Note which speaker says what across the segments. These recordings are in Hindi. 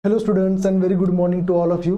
Speaker 1: Hello students and very good morning to all of you.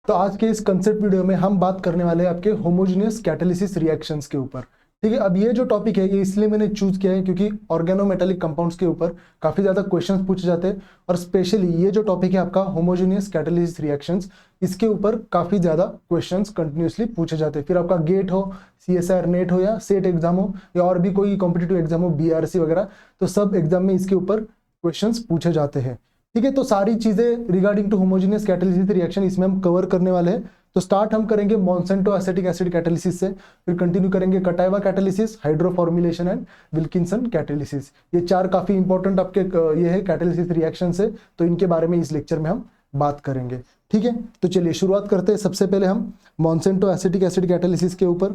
Speaker 1: तो आज के इस कंसेप्ट वीडियो में हम बात करने वाले हैं आपके होमोजेनियस कैटालिसिस रिएक्शंस के ऊपर। ठीक है, अब ये जो टॉपिक है ये इसलिए मैंने चूज किया है क्योंकि ऑर्गेनोमेटेलिक कंपाउंड्स के ऊपर काफी ज्यादा क्वेश्चंस पूछे जाते हैं और स्पेशली ये जो टॉपिक है आपका होमोजेनियस कैटालिसिस रिएक्शंस, इसके ऊपर काफी ज्यादा क्वेश्चंस कंटिन्यूसली पूछे जाते हैं। फिर आपका गेट हो, CSIR नेट हो या सेट एग्जाम हो या और भी कोई कॉम्पिटिटिव एग्जाम हो, BRC वगैरह, तो सब एग्जाम में इसके ऊपर क्वेश्चंस पूछे जाते हैं। ठीक है, तो सारी चीजें regarding to homogeneous catalysis reaction इसमें हम कवर करने वाले हैं। तो स्टार्ट हम करेंगे मॉन्सेंटो एसिटिक एसिड कैटालिसिस से, फिर कंटिन्यू करेंगे कटाइवा कैटालिसिस, हाइड्रोफॉर्मुलेशन एंड विल्किंसन कैटालिसिस। ये चार काफी इंपॉर्टेंट आपके ये है कैटालिसिस रिएक्शन से, तो इनके बारे में इस लेक्चर में हम बात करेंगे। ठीक है, तो चलिए शुरुआत करते हैं। सबसे पहले हम मॉन्सेंटो एसिटिक एसिड कैटालिसिस के ऊपर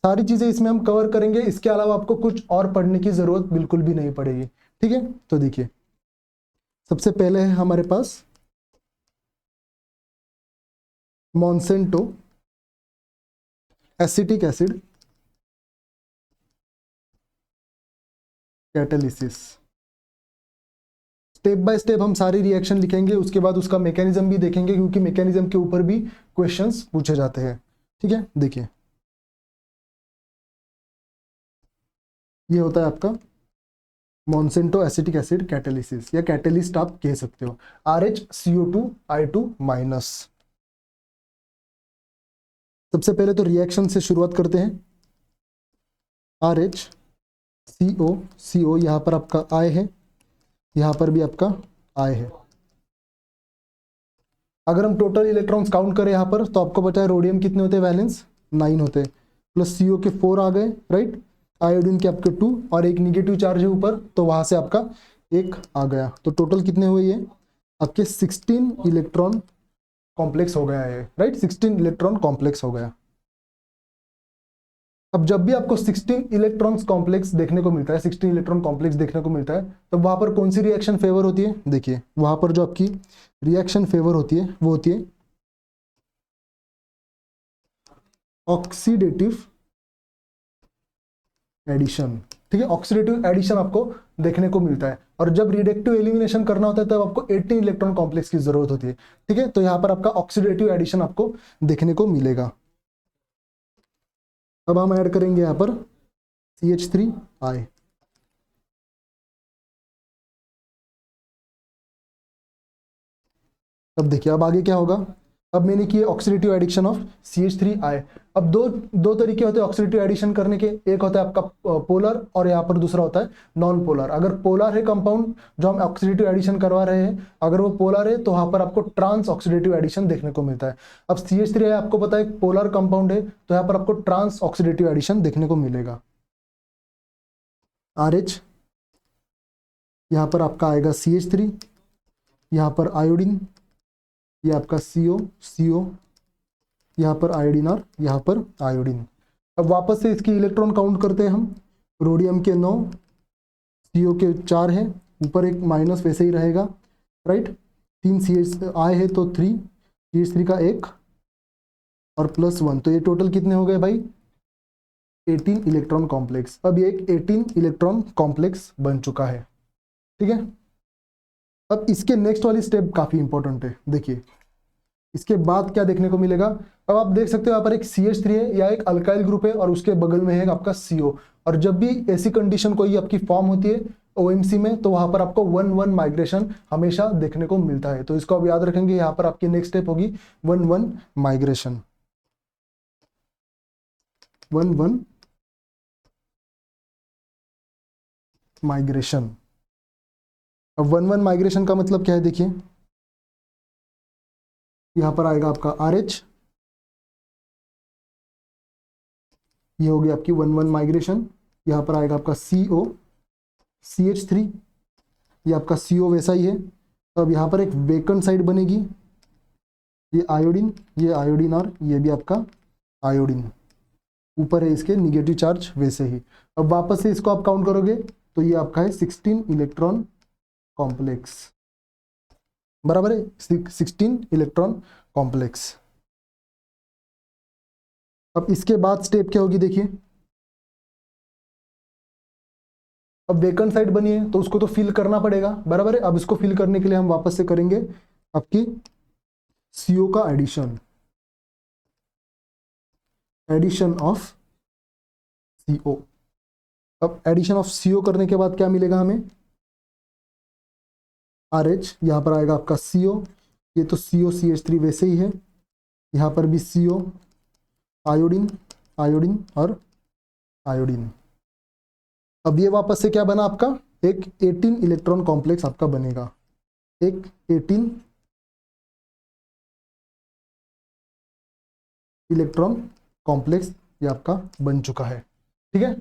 Speaker 1: सारी चीजें इसमें हम कवर करेंगे। इसके अलावा आपको कुछ और पढ़ने की जरूरत बिल्कुल भी नहीं पड़ेगी। ठीक है, तो देखिए सबसे पहले है हमारे पास Monsanto acetic acid catalysis. Step by step हम सारी रिएक्शन लिखेंगे, उसके बाद उसका मैकेनिज्म भी देखेंगे क्योंकि मैकेनिज्म के ऊपर भी क्वेश्चंस पूछे जाते हैं। ठीक है, देखिए ये होता है आपका मॉन्सेंटो एसिटिक एसिड कैटालिसिस या कैटालिस्ट आप कह सकते हो। RHCO2I2-। सबसे पहले तो रिएक्शन से शुरुआत करते हैं। RHCO यहां पर आपका I है, यहां पर भी आपका I है। अगर हम टोटल इलेक्ट्रॉन्स काउंट करें यहां पर तो आपको पता है रोडियम कितने होते हैं, वैलेंस 9 होते हैं, प्लस CO के 4 आ गए, राइट। आयोडीन के आपके 2 और एक निगेटिव चार्ज है ऊपर, तो वहां से आपका 1 आ गया। तो टोटल कितने हुए ये आपके 16 इलेक्ट्रॉन कॉम्प्लेक्स हो गया है, राइट। 16 इलेक्ट्रॉन कॉम्प्लेक्स हो गया। अब जब भी आपको 16 इलेक्ट्रॉन्स कॉम्प्लेक्स देखने को मिलता है, 16 इलेक्ट्रॉन कॉम्प्लेक्स देखने को मिलता है, तो वहां पर कौन सी रिएक्शन फेवर होती है? देखिए वहां पर जो आपकी रिएक्शन फेवर होती है वो होती है ऑक्सीडेटिव एडिशन। ठीक है, ऑक्सीडेटिव एडिशन आपको देखने को मिलता है। और जब रिडक्टिव एलिमिनेशन करना होता है तब आपको 18 इलेक्ट्रॉन कॉम्प्लेक्स की जरूरत होती है। ठीक है, तो यहां पर आपका ऑक्सीडेटिव एडिशन आपको देखने को मिलेगा। अब हम ऐड करेंगे यहां पर CH3I। अब देखिए अब आगे क्या होगा। अब मैंने किया ऑक्सीडेटिव एडिशन ऑफ CH3I। अब दो तरीके होते हैं ऑक्सीडेटिव एडिशन करने के। एक होता है आपका पोलर और यहाँ पर दूसरा होता है नॉन पोलर। अगर पोलर है कंपाउंड जो हम ऑक्सीडेटिव एडिशन करवा रहे हैं, अगर वो पोलर है तो वहां पर आपको ट्रांस ऑक्सीडेटिव एडिशन देखने को मिलता है। अब CH3I आपको पता है पोलर कंपाउंड है, तो यहाँ पर आपको ट्रांस ऑक्सीडेटिव एडिशन देखने को मिलेगा। RH यहाँ पर आपका आएगा CH3, यहाँ पर आयोडीन, ये आपका CO यहाँ पर आयोडीन और यहाँ पर आयोडीन। अब वापस से इसकी इलेक्ट्रॉन काउंट करते हैं हम। रोडियम के 9, CO के 4 है, ऊपर एक माइनस वैसे ही रहेगा, राइट। 3 CH है तो 3, CH3 का 1 और प्लस 1, तो ये टोटल कितने हो गए भाई? 18 इलेक्ट्रॉन कॉम्प्लेक्स। अब ये एक 18 इलेक्ट्रॉन कॉम्प्लेक्स बन चुका है। ठीक है, अब इसके नेक्स्ट वाली स्टेप काफी इंपॉर्टेंट है। देखिए इसके बाद क्या देखने को मिलेगा। अब आप देख सकते हो यहाँ पर एक CH3 है या एक अल्काइल ग्रुप है और उसके बगल में है आपका CO। और जब भी ऐसी कंडीशन कोई आपकी फॉर्म होती है OMC में, तो वहां पर आपको 1-1 माइग्रेशन हमेशा देखने को मिलता है। तो इसको आप याद रखेंगे, यहाँ पर आपकी नेक्स्ट स्टेप होगी 1-1 माइग्रेशन। 1-1 माइग्रेशन। अब 1-1 माइग्रेशन का मतलब क्या है? देखिए यहां पर आएगा आपका RH, ये होगी आपकी 1-1 माइग्रेशन। यहां पर आएगा आपका CO, CH3, ये आपका CO वैसा ही है। तो अब यहां पर एक वेकेंट साइड बनेगी, ये आयोडीन और ये भी आपका आयोडीन। ऊपर है इसके निगेटिव चार्ज वैसे ही। अब वापस से इसको आप काउंट करोगे तो ये आपका है 16 इलेक्ट्रॉन कॉम्प्लेक्स, बराबर है 16 इलेक्ट्रॉन कॉम्प्लेक्स। अब इसके बाद स्टेप क्या होगी? देखिए अब वेकेंट साइड बनी है तो उसको तो फिल करना पड़ेगा, बराबर है। अब इसको फिल करने के लिए हम वापस से करेंगे आपकी CO का एडिशन ऑफ CO। अब एडिशन ऑफ CO करने के बाद क्या मिलेगा हमें, RH, यहाँ पर आएगा आपका CO, ये तो COCH3 वैसे ही है, यहाँ पर भी CO, आयोडीन आयोडीन और आयोडीन। अब ये वापस से क्या बना आपका, एक 18 इलेक्ट्रॉन कॉम्प्लेक्स आपका बनेगा, एक 18 इलेक्ट्रॉन कॉम्प्लेक्स ये आपका बन चुका है। ठीक है,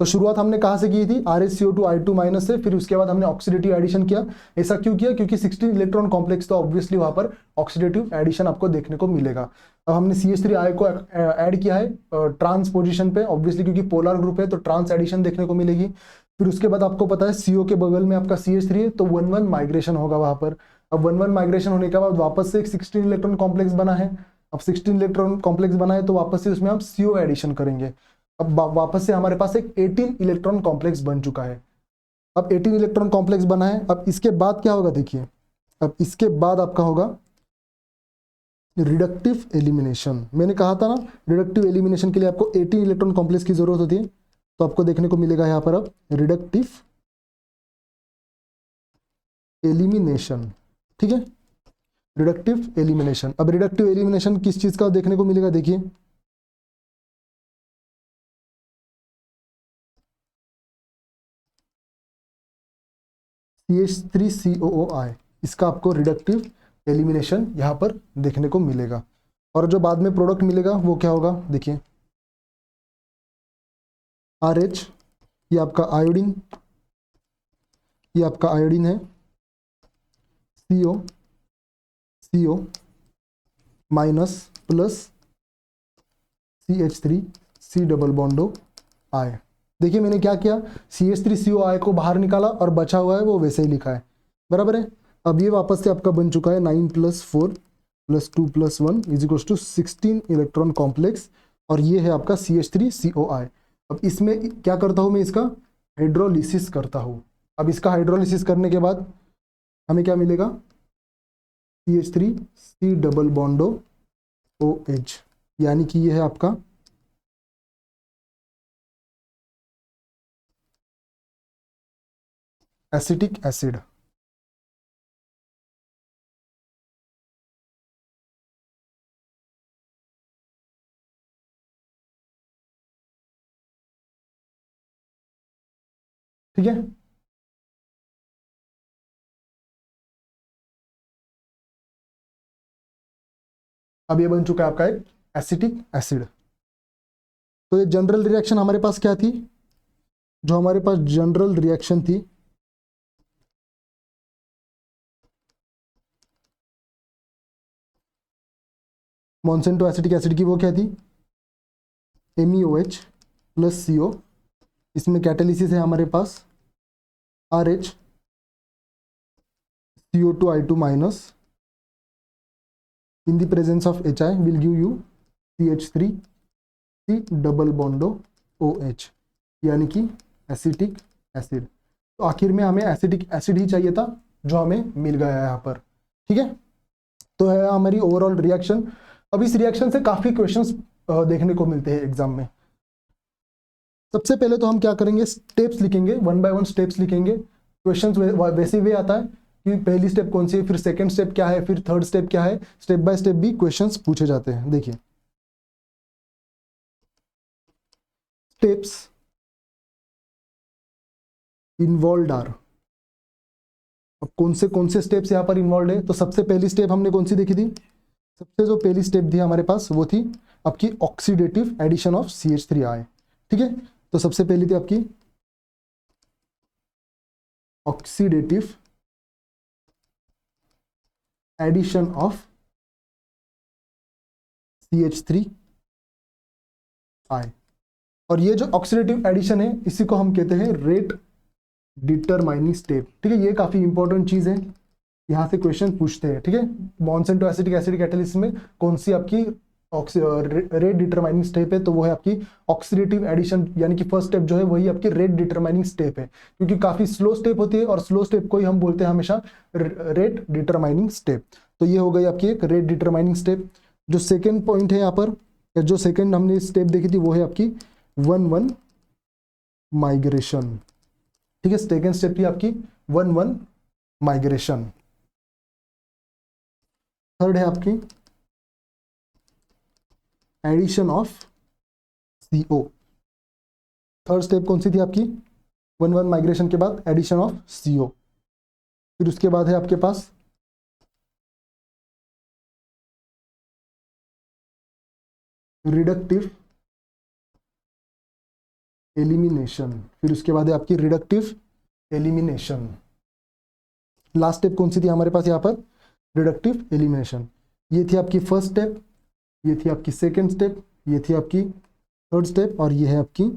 Speaker 1: तो शुरुआत हमने कहाँ से की थी, RHCO2 I2- से, फिर उसके बाद हमने ऑक्सीडेटिव एडिशन किया। ऐसा क्यों किया, क्योंकि 16 इलेक्ट्रॉन कॉम्प्लेक्स तो ऑब्वियसली वहां पर ऑक्सीडेटिव एडिशन आपको देखने को मिलेगा। अब हमने CH3I को ऐड किया है ट्रांस पोजीशन पे, ऑब्वियसली क्योंकि पोलर ग्रुप है तो ट्रांस एडिशन देखने को मिलेगी। फिर उसके बाद आपको पता है CO के बगल में आपका CH3 है, तो 1-1 माइग्रेशन होगा वहां पर। अब 1-1 माइग्रेशन होने के बाद वापस से एक 16 इलेक्ट्रॉन कॉम्प्लेक्स बना है। अब 16 इलेक्ट्रॉन कॉम्प्लेक्स बना है तो वापस से उसमें हम CO एडिशन करेंगे। अब वापस से हमारे पास एक 18 इलेक्ट्रॉन कॉम्प्लेक्स बन चुका है। अब 18 इलेक्ट्रॉन कॉम्प्लेक्स बना है, अब इसके बाद क्या होगा देखिए, अब इसके बाद आपका होगा रिडक्टिव एलिमिनेशन। मैंने कहा था ना, रिडक्टिव एलिमिनेशन के लिए आपको 18 इलेक्ट्रॉन कॉम्प्लेक्स की जरूरत होती है, तो आपको देखने को मिलेगा यहां पर अब रिडक्टिव एलिमिनेशन। ठीक है, रिडक्टिव एलिमिनेशन। अब रिडक्टिव एलिमिनेशन किस चीज का देखने को मिलेगा, देखिए CH3COOI, इसका आपको रिडक्टिव एलिमिनेशन यहां पर देखने को मिलेगा। और जो बाद में प्रोडक्ट मिलेगा वो क्या होगा, देखिए RH, ये आपका आयोडीन, ये आपका आयोडीन है, CO minus plus CH3 C double बॉन्डो I। देखिए मैंने क्या किया, CH3COI को बाहर निकाला और बचा हुआ है वो वैसे ही लिखा है, बराबर है। अब ये वापस से आपका बन चुका है 9 + 4 + 2 + 1 = 16 इलेक्ट्रॉन कॉम्प्लेक्स, और ये है आपका CH3COI। अब इसमें क्या करता हूं मैं, इसका हाइड्रोलिसिस करता हूं। अब इसका हाइड्रोलिसिस करने के बाद हमें क्या मिलेगा, CH3 C डबल बॉन्डो OH, यानी कि ये है आपका एसिटिक एसिड। ठीक है, अब ये बन चुका है आपका एक एसिटिक एसिड। तो ये जनरल रिएक्शन हमारे पास क्या थी, जो हमारे पास जनरल रिएक्शन थी, मॉन्सेंटो एसिटिक एसिड की, वो क्या थी, MeOH + CO। इसमें कैटालिसिस है हमारे पास RH CO2I2- in the presence of HI will give you CH3 C double बॉन्डो OH, यानी कि एसिटिक एसिड। तो आखिर में हमें एसिटिक एसिड ही चाहिए था, जो हमें मिल गया है यहाँ पर। ठीक है, तो है हमारी ओवरऑल रिएक्शन। अब इस रिएक्शन से काफी क्वेश्चंस देखने को मिलते हैं एग्जाम में। सबसे पहले तो हम क्या करेंगे, स्टेप्स लिखेंगे, 1 बाय 1 स्टेप्स लिखेंगे। क्वेश्चंस वैसे वे आता है कि पहली स्टेप कौन सी है, फिर सेकंड स्टेप क्या है, फिर थर्ड स्टेप क्या है, स्टेप बाय स्टेप भी क्वेश्चंस पूछे जाते हैं। देखिए स्टेप्स इन्वॉल्व आर, अब कौन से स्टेप्स यहाँ पर इन्वॉल्व है, तो सबसे पहली स्टेप हमने कौन सी देखी थी, सबसे जो पहली स्टेप थी हमारे पास वो थी आपकी ऑक्सीडेटिव एडिशन ऑफ CH3I। ठीक है, तो सबसे पहली थी आपकी ऑक्सीडेटिव एडिशन ऑफ CH3I। और ये जो ऑक्सीडेटिव एडिशन है इसी को हम कहते हैं रेट डिटरमाइनिंग स्टेप। ठीक है, ये काफी इंपॉर्टेंट चीज है, यहां से क्वेश्चन पूछते हैं। ठीक है, मॉन्सेंटो एसिटिक एसिड कैटालिसिस में कौन सी आपकी रेट डिटरमाइनिंग स्टेप है, तो वो है आपकी ऑक्सीडेटिव एडिशन, यानी कि फर्स्ट स्टेप जो है वही आपकी रेट डिटरमाइनिंग स्टेप है, क्योंकि काफी स्लो स्टेप होती है और स्लो स्टेप को ही हम बोलते हैं हमेशा रेट डिटरमाइनिंग स्टेप। तो ये हो गई आपकी एक रेट डिटरमाइनिंग स्टेप। जो सेकेंड पॉइंट है यहाँ पर, या जो सेकेंड हमने स्टेप देखी थी वो है आपकी 1-1 माइग्रेशन। ठीक है, सेकेंड स्टेप थी आपकी 1-1 माइग्रेशन। थर्ड है आपकी addition of CO। Third step कौन सी थी आपकी? 1-1 माइग्रेशन के बाद एडिशन ऑफ CO। फिर उसके बाद है आपके पास रिडक्टिव एलिमिनेशन। फिर उसके बाद है आपकी रिडक्टिव एलिमिनेशन। लास्ट स्टेप कौन सी थी हमारे पास यहाँ पर? Reductive elimination. ये थी आपकी फर्स्ट स्टेप, ये थी आपकी सेकेंड स्टेप, ये थी आपकी थर्ड स्टेप और ये है आपकी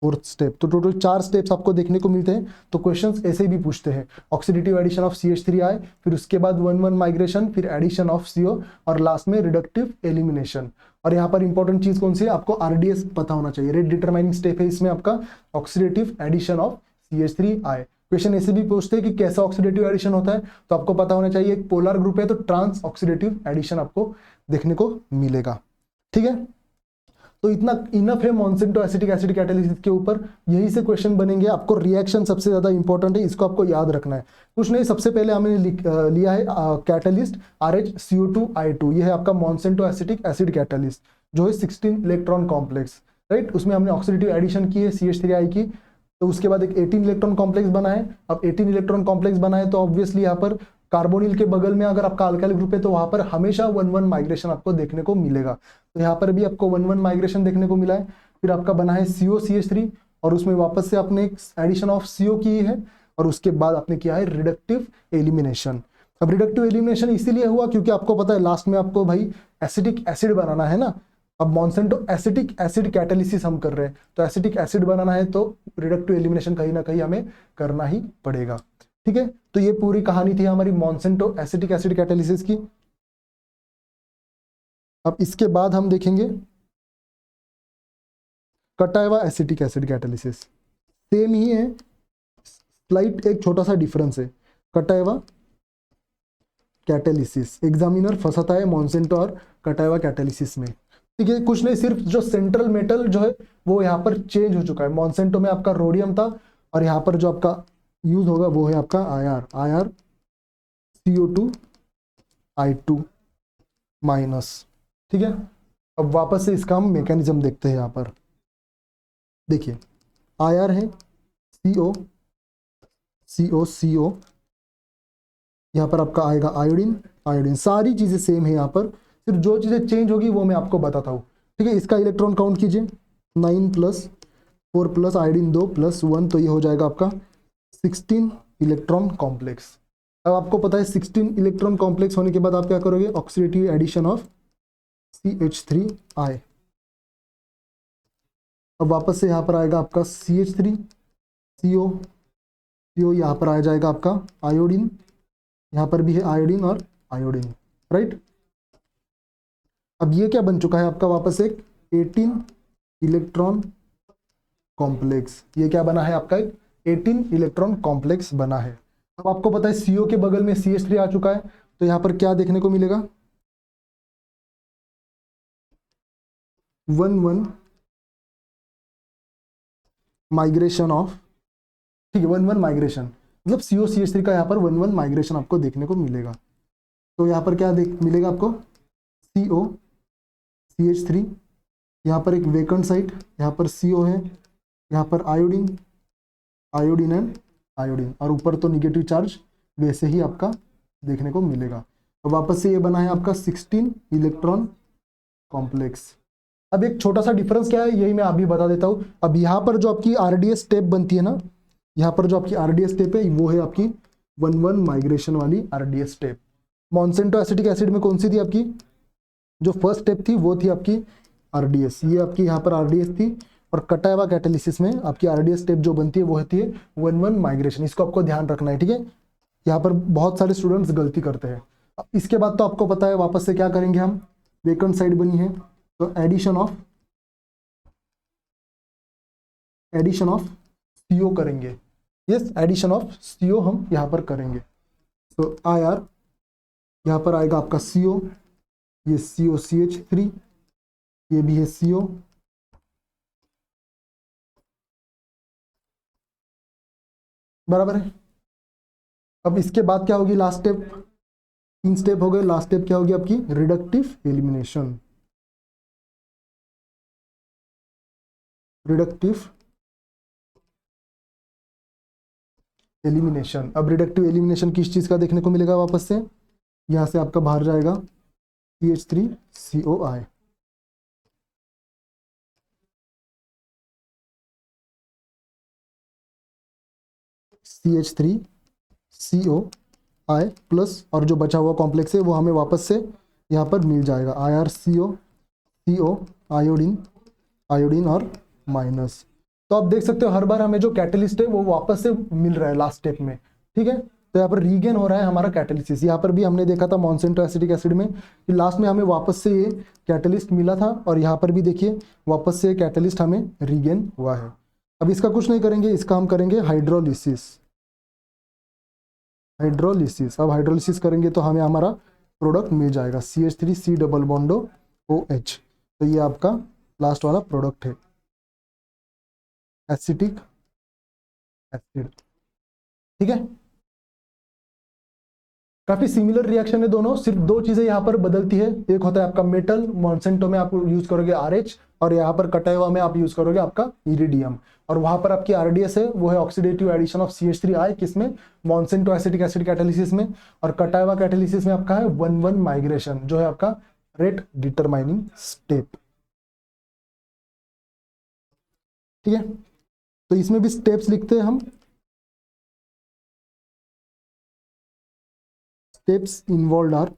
Speaker 1: फोर्थ स्टेप। तो टोटल 4 स्टेप्स आपको देखने को मिलते हैं। तो क्वेश्चंस ऐसे भी पूछते हैं, ऑक्सीडेटिव एडिशन ऑफ CH3 फिर उसके बाद 1-1 माइग्रेशन, फिर एडिशन ऑफ CO और लास्ट में रिडक्टिव एलिमिनेशन। और यहाँ पर इंपॉर्टेंट चीज कौन सी है? आपको RDS पता होना चाहिए। रेट डिटरमाइनिंग स्टेप है इसमें आपका oxidative addition of CH3। Question ऐसे भी पूछते हैं कि कैसा ऑक्सीडेटिव एडिशन होता है, तो आपको पता होना चाहिए। एक पोलर ग्रुप है तो ट्रांस ऑक्सीडेटिव एडिशन आपको देखने को मिलेगा। ठीक है, तो इतना इनफ है मॉन्सेंटो एसिटिक एसिड कैटालिसिस के ऊपर। यही से क्वेश्चन बनेंगे। आपको रिएक्शन सबसे ज्यादा इंपॉर्टेंट है, इसको आपको याद रखना है। कुछ नहीं, सबसे पहले हमने लिया है कैटालिस्ट RHCO2I2। ये है आपका मॉन्सेंटो एसिटिक एसिड कैटालिस्ट, जो है 16 इलेक्ट्रॉन कॉम्प्लेक्स, राइट। उसमें हमने ऑक्सीडेटिव एडिशन की है CH3 की, तो उसके बाद एक 18 इलेक्ट्रॉन कॉम्प्लेक्स बना है। अब 18 इलेक्ट्रॉन कॉम्प्लेक्स बना है तो ऑब्वियसली यहाँ पर कार्बोनिल के बगल में अगर आपका अल्काइल ग्रुप है तो वहां पर हमेशा 1-1 माइग्रेशन आपको देखने को मिलेगा। तो यहाँ पर भी आपको 1-1 माइग्रेशन देखने को मिला है। फिर आपका बना है COCH3 और उसमें वापस से आपने एक एडिशन ऑफ CO की है और उसके बाद आपने किया है रिडक्टिव एलिमिनेशन। अब रिडक्टिव एलिमिनेशन इसीलिए हुआ क्योंकि आपको पता है लास्ट में आपको भाई एसिटिक एसिड बनाना है ना। अब मॉन्सेंटो एसिटिक एसिड कैटालिसिस हम कर रहे हैं, तो एसिटिक एसिड बनाना है तो रिडक्टिव एलिमिनेशन कहीं ना कहीं हमें करना ही पड़ेगा। ठीक है, तो ये पूरी कहानी थी हमारी मॉन्सेंटो एसिटिक एसिड कैटालिसिस की। अब इसके बाद हम देखेंगे कटायवा एसिटिक एसिड कैटालिसिस। सेम ही है, स्लाइट एक छोटा सा डिफरेंस है। कटायवा कैटालिसिस एग्जामिनर फंसाता है मॉन्सेंटो और कटायवा कैटालिसिस में। ठीक है, कुछ नहीं, सिर्फ जो सेंट्रल मेटल जो है वो यहाँ पर चेंज हो चुका है। मॉन्सेंटो में आपका रोडियम था और यहाँ पर जो आपका यूज होगा वो है आपका IR CO2I2 माइनस। ठीक है, अब वापस से इसका हम मैकेनिज्म देखते हैं। यहाँ पर देखिए IR है CO, यहाँ पर आपका आएगा आयोडीन। सारी चीजें सेम है यहाँ पर, सिर्फ जो चीजें चेंज होगी वो मैं आपको बताता हूँ। ठीक है, इसका इलेक्ट्रॉन काउंट कीजिए, 9 + 4 + आयोडीन 2 + 1, तो ये हो जाएगा आपका 16 इलेक्ट्रॉन कॉम्प्लेक्स। अब आपको पता है 16 इलेक्ट्रॉन कॉम्प्लेक्स होने के बाद आप क्या करोगे? Oxidative addition of CH3I। अब वापस से यहाँ पर आएगा आपका CH3 CO, यहाँ पर आ जाएगा आपका आयोडीन, यहाँ पर भी है आयोडीन और आयोडीन, राइट। अब ये क्या बन चुका है आपका? वापस एक 18 इलेक्ट्रॉन कॉम्प्लेक्स। ये क्या बना है आपका? एक 18 इलेक्ट्रॉन कॉम्प्लेक्स बना है। अब आपको पता है CO के बगल में CH3 आ चुका है, तो यहाँ पर क्या देखने को मिलेगा? 1-1 माइग्रेशन ऑफ, ठीक है, 1-1 माइग्रेशन, मतलब CO CH3 का यहाँ पर 1-1 माइग्रेशन आपको देखने को मिलेगा। तो यहाँ पर क्या मिलेगा आपको? CO CH3, यहाँ पर एक वेकेंट साइट, यहाँ पर CO है, यहाँ पर आयोडीन एंड आयोडीन, और ऊपर तो निगेटिव चार्ज वैसे ही आपका देखने को मिलेगा। तो वापस से ये बना है आपका 16 इलेक्ट्रॉन कॉम्प्लेक्स। अब एक छोटा सा डिफरेंस क्या है यही मैं अभी बता देता हूँ। अब यहाँ पर जो आपकी RDS स्टेप बनती है ना, यहाँ पर जो आपकी RDS स्टेप है वो है आपकी 1-1 माइग्रेशन वाली RDS step. Monsanto acetic acid में कौन सी थी आपकी? जो फर्स्ट स्टेप थी वो थी आपकी RDS, ये आपकी यहाँ पर RDS थी। और कटायवा कैटालिसिस में आपकी RDS स्टेप जो बनती है वो होती है 1-1 माइग्रेशन। इसको आपको ध्यान रखना है, ठीक है। यहाँ पर बहुत सारे स्टूडेंट्स गलती करते हैं। इसके बाद तो आपको पता है वापस से क्या करेंगे हम? वेकेंट साइड बनी है, तो एडिशन ऑफ CO करेंगे। यस, एडिशन ऑफ CO हम यहाँ पर करेंगे। तो IR यहाँ पर आएगा आपका CO, ये COCH3, ये भी है CO, बराबर है। अब इसके बाद क्या होगी, लास्ट स्टेप, 3 स्टेप हो गए, लास्ट स्टेप क्या होगी आपकी, रिडक्टिव एलिमिनेशन। अब रिडक्टिव एलिमिनेशन किस चीज का देखने को मिलेगा, वापस से यहां से आपका बाहर जाएगा CH3COI। CH3COI प्लस, और जो बचा हुआ कॉम्प्लेक्स है वो हमें वापस से यहाँ पर मिल जाएगा, IRCO आयोडीन और माइनस। तो आप देख सकते हो हर बार हमें जो कैटेलिस्ट है वो वापस से मिल रहा है लास्ट स्टेप में, ठीक है। तो यहाँ पर रीगेन हो रहा है हमारा कैटेलिसिस। यहाँ पर भी हमने देखा था मॉन्सेंटो एसिटिक एसिड में कि लास्ट में हमें वापस से ये कैटेलिस्ट मिला था, और यहाँ पर भी देखिए वापस से कैटेलिस्ट हमें रीगेन हुआ है। अब इसका कुछ नहीं करेंगे, इसका हम करेंगे हाइड्रोलिसिस। अब हाइड्रोलिसिस करेंगे तो हमें हमारा प्रोडक्ट मिल जाएगा CH3C डबल बॉन्डो OH। तो ये आपका लास्ट वाला प्रोडक्ट है, एसिटिक एसिड, ठीक है। काफी सिमिलर रिएक्शन है दोनों, सिर्फ 2 चीजें यहाँ पर बदलती है। एक होता है आपका मेटल, मॉन्सेंटो में आप यूज करोगे RH, और यहाँ पर कटायवा में आप यूज करोगे आपका इरिडियम। और वहां पर आपकी RDS है, वो है ऑक्सीडेटिव एडिशन ऑफ CH3I, किसमें, मॉन्सेंटो एसिटिक एसिड कैटालिसिस में। और कटायवा कैटालिसिस में आपका है 1,1 माइग्रेशन, जो है आपका रेट डिटरमाइनिंग स्टेप, ठीक है। तो इसमें भी स्टेप्स लिखते हैं हम, steps involve are,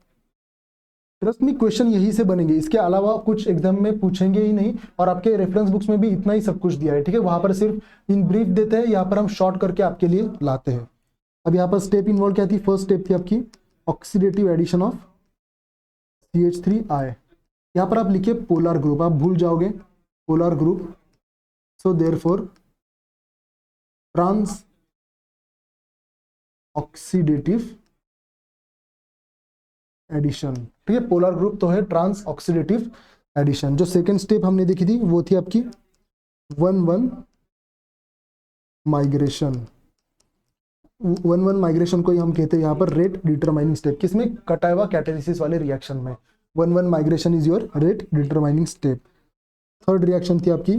Speaker 1: trust me question यही से बनेंगे, इसके अलावा कुछ एग्जाम में पूछेंगे ही नहीं। और आपके रेफरेंस बुक्स में भी इतना ही सब कुछ दिया है, ठीक है। वहां पर सिर्फ इन ब्रीफ देते हैं, यहाँ पर हम शॉर्ट करके आपके लिए लाते हैं। अब यहाँ पर स्टेप इन्वॉल्व क्या थी, फर्स्ट स्टेप थी आपकी ऑक्सीडेटिव एडिशन ऑफ CH3I। यहाँ पर आप लिखिए पोलर ग्रुप, आप भूल जाओगे polar group, so therefore trans oxidative addition, ठीक है। पोलर ग्रुप तो है ट्रांस ऑक्सीडेटिव एडिशन। जो सेकेंड स्टेप हमने देखी थी वो थी आपकी 1,1 माइग्रेशन। 1,1 माइग्रेशन को हम कहते हैं यहाँ पर रेट डिटरमाइनिंग स्टेप, किसमें, कटायवा कैटालिसिस वाले रिएक्शन में 1,1 migration is your rate determining step. Third reaction थी आपकी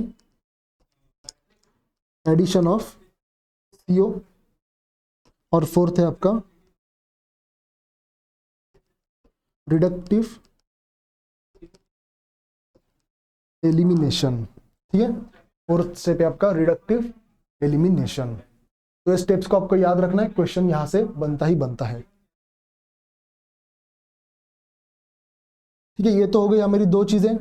Speaker 1: एडिशन ऑफ CO, और फोर्थ है आपका रिडक्टिव एलिमिनेशन, ठीक है। फोर्थ स्टेप है आपका रिडक्टिव एलिमिनेशन। तो ये स्टेप्स को आपको याद रखना है, क्वेश्चन यहां से बनता ही बनता है, ठीक है। ये तो हो गई हमारी 2 चीजें।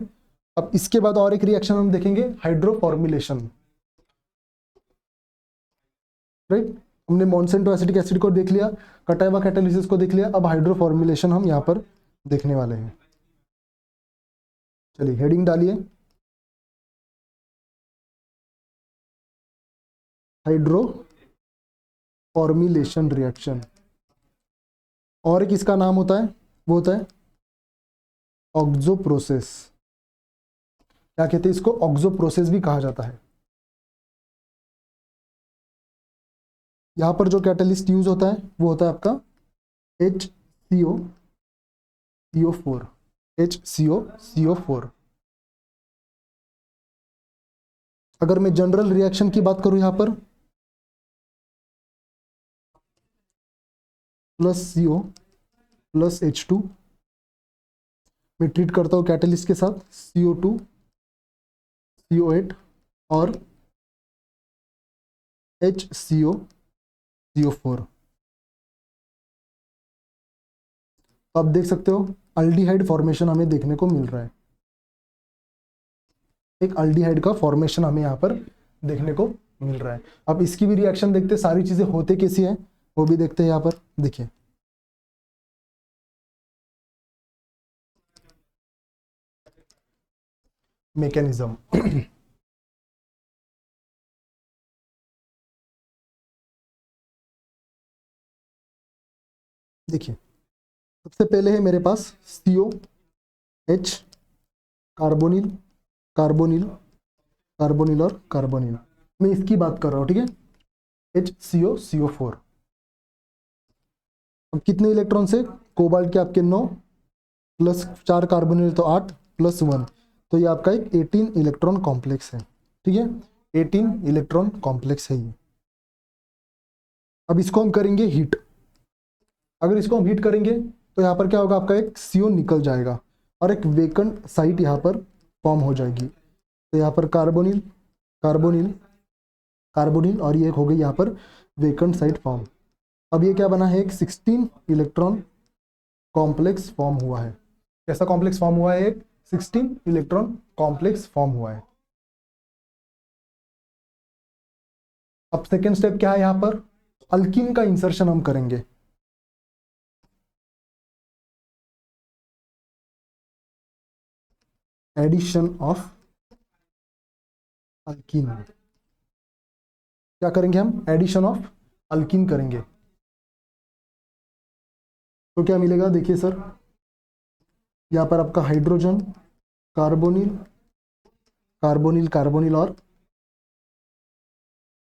Speaker 1: अब इसके बाद और एक रिएक्शन हम देखेंगे, हाइड्रोफॉर्मुलेशन, राइट। हमने मॉन्सेंटो एसिटिक एसिड को देख लिया, कटायवा कैटालिसिस को देख लिया, अब हाइड्रोफॉर्मुलेशन हम यहाँ पर देखने वाले हैं। चलिए हेडिंग डालिए, हाइड्रो फॉर्मुलेशन रिएक्शन। और एक इसका नाम होता है, वो होता है ऑक्सो प्रोसेस। क्या कहते हैं इसको, ऑक्सो प्रोसेस भी कहा जाता है। यहां पर जो कैटलिस्ट यूज होता है वो होता है आपका HCO4। अगर मैं जनरल रिएक्शन की बात करूं, यहां पर प्लस CO प्लस H2, मैं ट्रीट करता हूं कैटलिस्ट के साथ CO2 CO8 और HCO CO4। तो आप देख सकते हो अल्डिहाइड फॉर्मेशन हमें देखने को मिल रहा है, एक अल्डिहाइड का फॉर्मेशन हमें यहाँ पर देखने को मिल रहा है। अब इसकी भी रिएक्शन देखते हैं, सारी चीजें होते कैसी हैं वो भी देखते हैं। यहाँ पर देखिए मैकेनिज्म। देखिए, सबसे पहले है मेरे पास CO H, carbonyl, carbonyl, carbonyl और कार्बोनिल। मैं इसकी बात कर रहा हूँ, ठीक है। HCO CO4। अब कितने इलेक्ट्रॉन से? कोबाल्ट के आपके 9 प्लस 4 कार्बोनिल तो 8 प्लस 1, तो ये आपका एक 18 इलेक्ट्रॉन कॉम्प्लेक्स है, ठीक है। 18 इलेक्ट्रॉन कॉम्प्लेक्स है ये। अब इसको हम करेंगे हीट। अगर इसको हम हीट करेंगे तो यहाँ पर क्या होगा, आपका एक CO निकल जाएगा और एक वेकेंट साइट यहाँ पर फॉर्म हो जाएगी। तो यहाँ पर कार्बोनिल, कार्बोनिल, कार्बोनिल और ये हो गई यहाँ पर वेकेंट साइट फॉर्म। अब ये क्या बना है, एक 16 इलेक्ट्रॉन कॉम्प्लेक्स फॉर्म हुआ है। कैसा कॉम्प्लेक्स फॉर्म हुआ है? एक 16 इलेक्ट्रॉन कॉम्प्लेक्स फॉर्म हुआ है। अब सेकेंड स्टेप क्या है, यहाँ पर अल्कीन का इंसर्शन हम करेंगे। Addition of alkene. क्या करेंगे हम? एडिशन ऑफ अल्कीन करेंगे। तो क्या मिलेगा, देखिए सर, यहाँ पर आपका हाइड्रोजन, कार्बोनिल, कार्बोनिल, कार्बोनिल और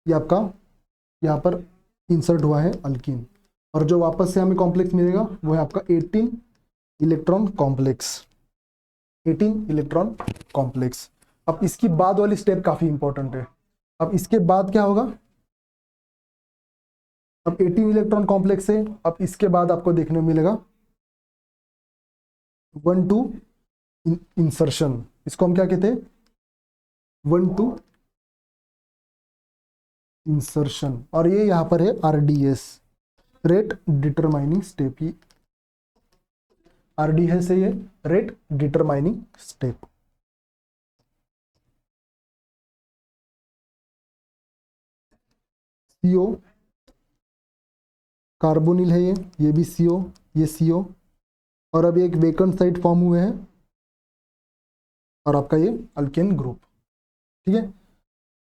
Speaker 1: ये आपका यहाँ पर इंसर्ट हुआ है अल्कीन। और जो वापस से हमें कॉम्प्लेक्स मिलेगा वो है आपका 18 इलेक्ट्रॉन कॉम्प्लेक्स, 18 इलेक्ट्रॉन कॉम्प्लेक्स। अब इसकी बाद वाली स्टेप काफी इंपॉर्टेंट है। अब इसके बाद क्या होगा, अब 18 इलेक्ट्रॉन कॉम्प्लेक्स है। अब इसके बाद आपको देखने को मिलेगा 1-2 इंसर्शन। इसको हम क्या कहते हैं? 1-2 इंसर्शन। और ये यहां पर है RDS, रेट डिटरमाइनिंग स्टेप। ही RDS है ये rate determining step. CO carbonyl है ये भी CO, ये CO। और अब एक वेकेंट साइट फॉर्म हुए हैं और आपका ये अल्केन ग्रुप, ठीक है।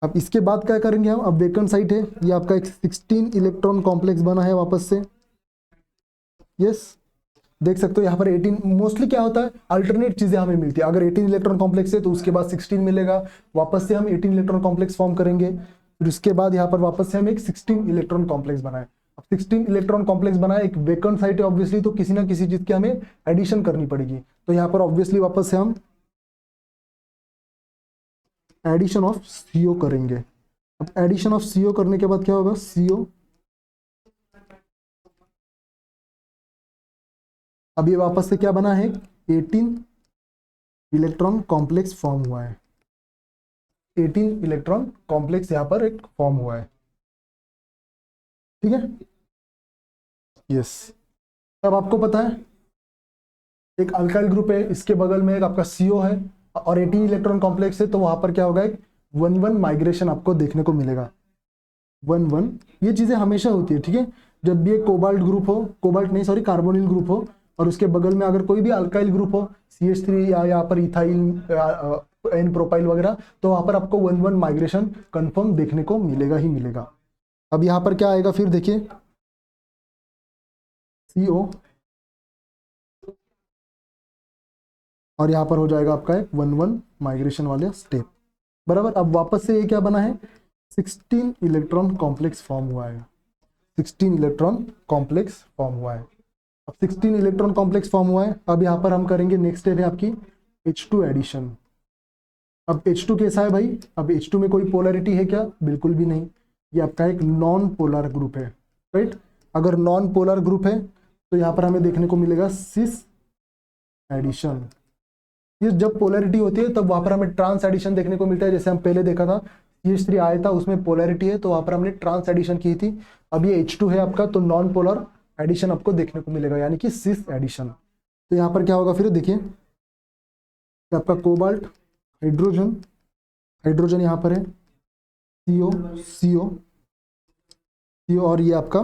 Speaker 1: अब इसके बाद क्या करेंगे हम? अब वेकेंट साइट है, ये आपका एक 16 इलेक्ट्रॉन कॉम्प्लेक्स बना है वापस से। यस, देख सकते हो यहाँ पर 18। मोस्टली क्या होता है, अल्टरनेट चीजें हमें मिलती है। अगर 18 इलेक्ट्रॉन कॉम्प्लेक्स है तो उसके बाद 16 मिलेगा, वापस से हम 18 इलेक्ट्रॉन कॉम्प्लेक्स फॉर्म करेंगे, फिर उसके बाद यहाँ पर वापस से हम एक 16 इलेक्ट्रॉन कॉम्प्लेक्स बनाए। अब 16 इलेक्ट्रॉन कॉम्प्लेक्स बनाए, एक वेकेंट साइट है ऑब्वियसली, तो किसी ना किसी चीज की हमें एडिशन करनी पड़ेगी। तो यहाँ पर ऑब्वियसली वापस से हम एडिशन ऑफ CO करेंगे। अब एडिशन ऑफ CO करने के बाद क्या होगा, CO, अब ये वापस से क्या बना है, 18 इलेक्ट्रॉन कॉम्प्लेक्स फॉर्म हुआ है। 18 इलेक्ट्रॉन कॉम्प्लेक्स यहां पर एक फॉर्म हुआ है, ठीक है। यस, अब आपको पता है एक अल्काइल ग्रुप है, इसके बगल में एक आपका CO है और 18 इलेक्ट्रॉन कॉम्प्लेक्स है, तो वहां पर क्या होगा, एक 1-1 माइग्रेशन आपको देखने को मिलेगा। 1-1 ये चीजें हमेशा होती है, ठीक है। जब भी एक कोबाल्ट ग्रुप हो, कोबाल्ट नहीं सॉरी, कार्बोनिल ग्रुप हो और उसके बगल में अगर कोई भी अल्काइल ग्रुप हो, CH3 या यहाँ पर इथाइल, एन प्रोपाइल वगैरह, तो वहां पर आपको 1-1 माइग्रेशन कंफर्म देखने को मिलेगा ही मिलेगा। अब यहाँ पर क्या आएगा फिर देखिए, CO और यहाँ पर हो जाएगा आपका एक 1-1 माइग्रेशन वाले स्टेप, बराबर। अब वापस से ये क्या बना है, 16 इलेक्ट्रॉन कॉम्प्लेक्स फॉर्म हुआ है, 16 इलेक्ट्रॉन कॉम्प्लेक्स फॉर्म हुआ है। अब 16 इलेक्ट्रॉन कॉम्प्लेक्स फॉर्म हुआ है। अब यहाँ पर हम करेंगे, नेक्स्ट स्टेप है आपकी H2 एडिशन। अब H2 कैसा है भाई? अब H2 में कोई पोलैरिटी है क्या? बिल्कुल भी नहीं, ये आपका एक नॉन पोलर ग्रुप है, राइट। अगर नॉन पोलर ग्रुप है तो यहाँ पर हमें देखने को मिलेगा सिस एडिशन। ये जब पोलैरिटी होती है तब वहां पर हमें ट्रांस एडिशन देखने को मिलता है, जैसे हम पहले देखा था CH3 आया था, उसमें पोलैरिटी है तो वहां पर हमने ट्रांस एडिशन की थी। अब ये H2 है आपका, तो नॉन पोलर एडिशन आपको देखने को मिलेगा, यानी कि सिस एडिशन। तो यहाँ पर क्या होगा फिर देखिए, आपका कोबाल्ट, हाइड्रोजन, हाइड्रोजन यहाँ पर है, CO, CO, CO और ये आपका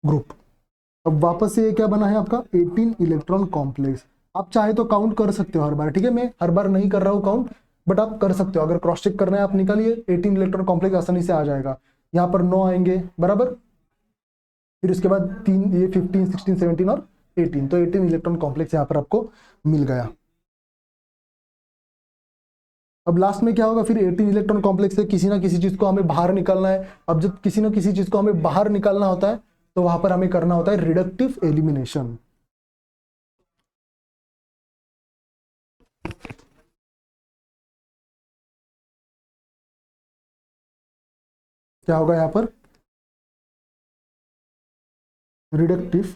Speaker 1: ग्रुप। अब वापस से ये क्या बना है आपका 18 इलेक्ट्रॉन कॉम्प्लेक्स। आप चाहे तो काउंट कर सकते हो हर बार, ठीक है, मैं हर बार नहीं कर रहा हूँ काउंट, बट आप कर सकते हो। अगर क्रॉस चेक करना है आप निकालिए, 18 इलेक्ट्रॉन कॉम्प्लेक्स आसानी से आ जाएगा। यहाँ पर 9 आएंगे बराबर, फिर उसके बाद 3 ये 15 16 17 और 18, तो 18 इलेक्ट्रॉन कॉम्प्लेक्स यहाँ पर आपको मिल गया। अब लास्ट में क्या होगा, फिर 18 इलेक्ट्रॉन कॉम्प्लेक्स से किसी ना किसी चीज को हमें बाहर निकालना है। अब जब किसी ना किसी चीज को हमें बाहर निकालना होता है तो वहां पर हमें करना होता है रिडक्टिव एलिमिनेशन। क्या होगा यहाँ पर, रिडक्टिव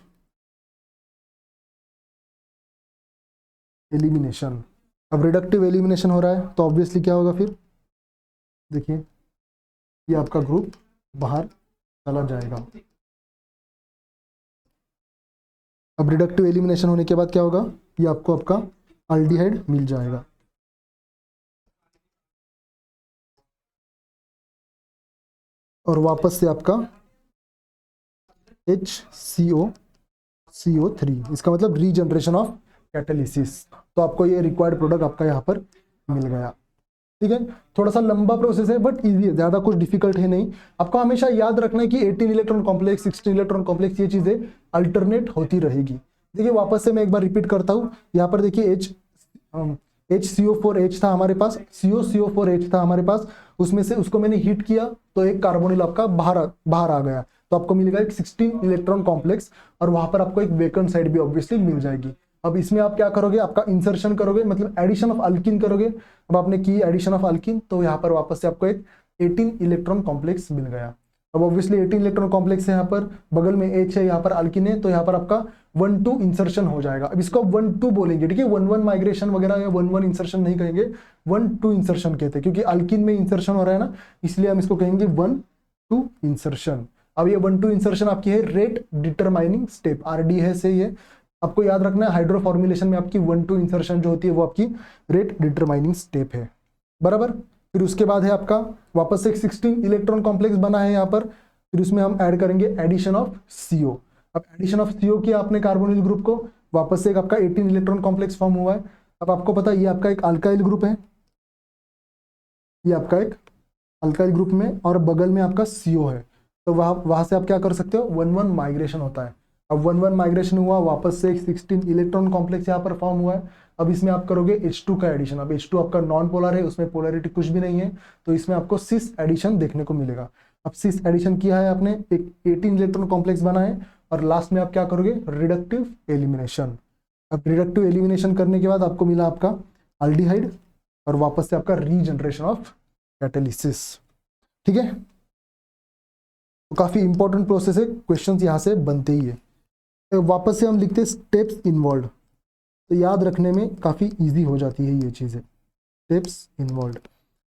Speaker 1: एलिमिनेशन। अब रिडक्टिव एलिमिनेशन हो रहा है तो ऑब्वियसली क्या होगा, फिर देखिए ये आपका ग्रुप बाहर चला जाएगा। अब रिडक्टिव एलिमिनेशन होने के बाद क्या होगा, ये आपको आपका अल्डिहाइड मिल जाएगा। और वापस से आपका HCO CO3, इसका मतलब रीजनरेशन ऑफ कैटालिसिस। तो आपको ये रिक्वायर्ड प्रोडक्ट आपका यहाँ पर मिल गया। ठीक है, थोड़ा सा लंबा प्रोसेस है बट इजी है, ज्यादा कुछ डिफिकल्ट है नहीं। आपको हमेशा याद रखना है कि 18 इलेक्ट्रॉन कॉम्प्लेक्स, 16 इलेक्ट्रॉन कॉम्प्लेक्स, ये चीजें अल्टरनेट होती रहेगी। देखिए वापस से मैं एक बार रिपीट करता हूँ, यहाँ पर देखिए HCO4H था हमारे पास, COCO4H था हमारे पास, उसमें से उसको मैंने हीट किया तो एक कार्बोनिल आपका बाहर आ गया, तो आपको मिलेगा एक 16 इलेक्ट्रॉन कॉम्प्लेक्स, और वहां पर आपको एक वेकेंट साइड भी ऑब्वियसली मिल जाएगी। अब इसमें आप क्या करोगे, आपका इंसर्शन करोगे, मतलब एडिशन ऑफ अल्किन करोगे। अब आपने की एडिशन ऑफ अल्किन, तो यहाँ पर वापस से आपको एक 18 इलेक्ट्रॉन कॉम्प्लेक्स मिल गया। अब ऑब्वियसली 18 इलेक्ट्रॉन कॉम्प्लेक्स है, यहाँ पर बगल में H है, यहाँ पर अल्किन है, तो यहाँ पर आपका 1-2 इंसर्शन हो जाएगा। अब इसको 1-2 बोलेंगे, ठीक है, 1-1 माइग्रेशन वगैरह या 1-1 इंसर्शन नहीं कहेंगे, 1-2 इंसर्शन कहते हैं, क्योंकि अल्किन में इंसर्शन हो रहा है ना, इसलिए हम इसको कहेंगे 1-2 इंसर्शन। अब ये 1-2 इंसर्शन आपकी है रेट डिटरमाइनिंग स्टेप, RD है से ये आपको याद रखना है। हाइड्रो फॉर्मुलेशन में आपकी 1-2 इंसर्शन जो होती है वो आपकी रेट डिटरमाइनिंग स्टेप है बराबर। फिर उसके बाद है आपका वापस से एक 16 इलेक्ट्रॉन कॉम्प्लेक्स बना है यहाँ पर, फिर उसमें हम ऐड करेंगे एडिशन ऑफ CO। अब एडिशन ऑफ CO किया आपने कार्बोनिल ग्रुप को, वापस से एक आपका 18 इलेक्ट्रॉन कॉम्प्लेक्स फॉर्म हुआ है। अब आपको पता है ये आपका एक अल्काइल ग्रुप है, ये आपका एक अल्काइल ग्रुप में, और बगल में आपका CO है, तो वहां से आप क्या कर सकते हो, 1-1 माइग्रेशन होता है। अब 1-1 माइग्रेशन हुआ, वापस से एक 16 इलेक्ट्रॉन कॉम्प्लेक्स यहाँ पर फॉर्म हुआ है। अब इसमें आप करोगे H2 का एडिशन। अब H2 आपका नॉन पोलर है, उसमें पोलरिटी कुछ भी नहीं है, तो इसमें आपको सिस एडिशन देखने को मिलेगा। अब सिस एडिशन किया है आपने, एक 18 इलेक्ट्रॉन कॉम्प्लेक्स बना है, और लास्ट में आप क्या करोगे, रिडक्टिव एलिमिनेशन। अब रिडक्टिव एलिमिनेशन करने के बाद आपको मिला आपका अल्डिहाइड, और वापस से आपका रीजनरेशन ऑफ कैटालिसिस। ठीक है, तो काफी इंपॉर्टेंट प्रोसेस है, क्वेश्चंस यहाँ से बनते ही है। तो वापस से हम लिखते हैं स्टेप्स इन्वॉल्व, तो याद रखने में काफी इजी हो जाती है ये चीजें, स्टेप्स इन्वॉल्व।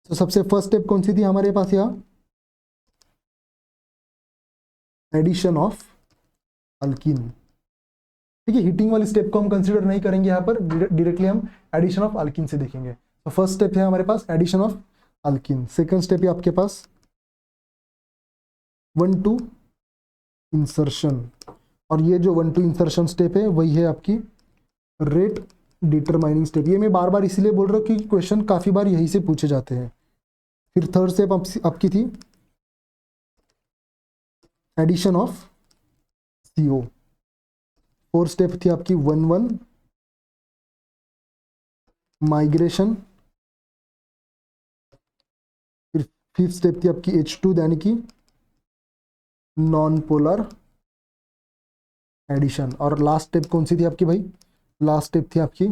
Speaker 1: तो सबसे फर्स्ट स्टेप कौन सी थी हमारे पास, यहाँ एडिशन ऑफ अल्कीन। ठीक है, हीटिंग वाली स्टेप को हम कंसीडर नहीं करेंगे, यहाँ पर डायरेक्टली हम एडिशन ऑफ अल्कीन से देखेंगे। तो फर्स्ट स्टेप है हमारे पास addition of alkene. Second step है आपके पास 1-2 इंसर्शन, और ये जो 1-2 इंसर्शन स्टेप है वही है आपकी रेट डिटरमाइनिंग स्टेप। ये मैं बार बार इसलिए बोल रहा हूँ कि क्वेश्चन काफी बार यही से पूछे जाते हैं। फिर थर्ड स्टेप आपकी थी addition of CO। Fourth step थी आपकी 1-1 माइग्रेशन। फिर फिफ्थ स्टेप थी आपकी H2 यानी कि नॉन पोलर एडिशन। और लास्ट स्टेप कौन सी थी आपकी भाई, लास्ट स्टेप थी आपकी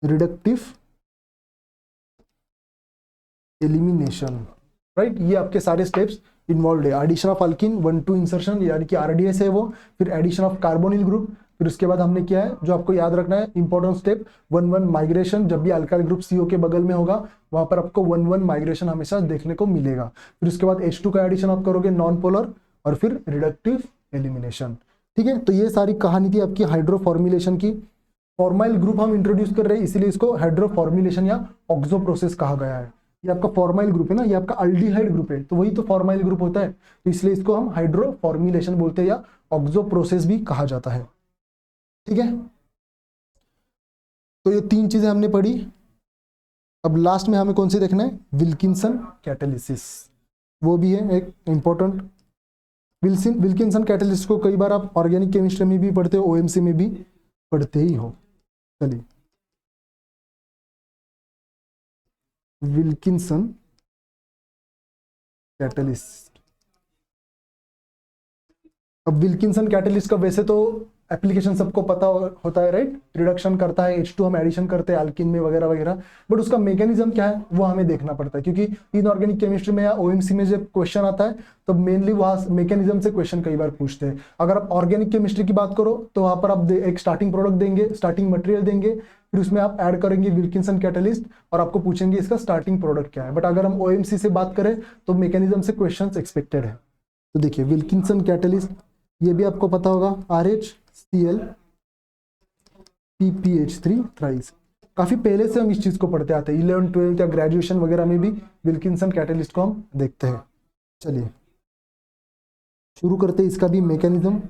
Speaker 1: रिडक्टिव एलिमिनेशन। राइट, ये आपके सारे स्टेप्स इन्वॉल्व है। एडिशन ऑफ अल्किन, 1-2 इंसर्शन यानी कि RDS है वो, फिर एडिशन ऑफ कार्बोनिल ग्रुप, फिर उसके बाद हमने किया है जो आपको याद रखना है इंपॉर्टेंट स्टेप 1-1 माइग्रेशन। जब भी अल्काइल ग्रुप CO के बगल में होगा वहां पर आपको 1-1 माइग्रेशन हमेशा देखने को मिलेगा। फिर उसके बाद H2 का एडिशन आप करोगे नॉन पोलर, और फिर रिडक्टिव एलिमिनेशन। ठीक है, तो ये सारी कहानी थी आपकी हाइड्रो फॉर्मुलेशन की। फॉर्माइल ग्रुप हम इंट्रोड्यूस कर रहे हैं, इसीलिए इसको हाइड्रो फॉर्मुलेशन या ऑक्सो प्रोसेस कहा गया है। ये आपका फॉर्माइल ग्रुप है ना, ये आपका अल्डिहाइड ग्रुप है, तो वही तो फॉर्माइल ग्रुप होता है, तो इसलिए इसको हम हाइड्रो फॉर्मुलेशन बोलते हैं या ऑक्सो प्रोसेस भी कहा जाता है। ठीक है, तो ये तीन चीजें हमने पढ़ी। अब लास्ट में हमें कौन सी देखना है, विल्किंसन कैटालिसिस, वो भी है एक इंपॉर्टेंट। विल्किंसन कैटालिसिस को कई बार आप ऑर्गेनिक केमिस्ट्री में भी पढ़ते हो, ओएमसी में भी पढ़ते ही हो। चलिए, विल्किंसन कैटालिस्ट। अब विल्किंसन कैटालिस्ट का वैसे तो एप्लीकेशन सबको पता होता है, राइट, रिडक्शन करता है, H2 हम एडिशन करते हैं अल्किन में वगैरह वगैरह, बट उसका मैकेनिज्म क्या है वो हमें देखना पड़ता है, क्योंकि इनऑर्गेनिक केमिस्ट्री में या ओएमसी में जब क्वेश्चन आता है तो मेनली वहां मैकेनिज्म से क्वेश्चन कई बार पूछते हैं। अगर आप ऑर्गेनिक केमिस्ट्री की बात करो तो वहां पर आप एक स्टार्टिंग प्रोडक्ट देंगे, स्टार्टिंग मटेरियल देंगे, फिर उसमें आप ऐड करेंगे विल्किंसन कैटालिस्ट और आपको पूछेंगे इसका स्टार्टिंग प्रोडक्ट क्या है। बट अगर हम ओएमसी से बात करें तो मैकेनिज्म से क्वेश्चन एक्सपेक्टेड है। तो देखिए, विल्किंसन कैटालिस्ट ये भी आपको पता होगा, RHCl PPH3 थ्राइस। काफी पहले से हम इस चीज को पढ़ते आते हैं, 11th 12th या ग्रेजुएशन वगैरह में भी विल्किंसन कैटालिस्ट को हम देखते हैं। चलिए शुरू करते हैं इसका भी मैकेनिज्म।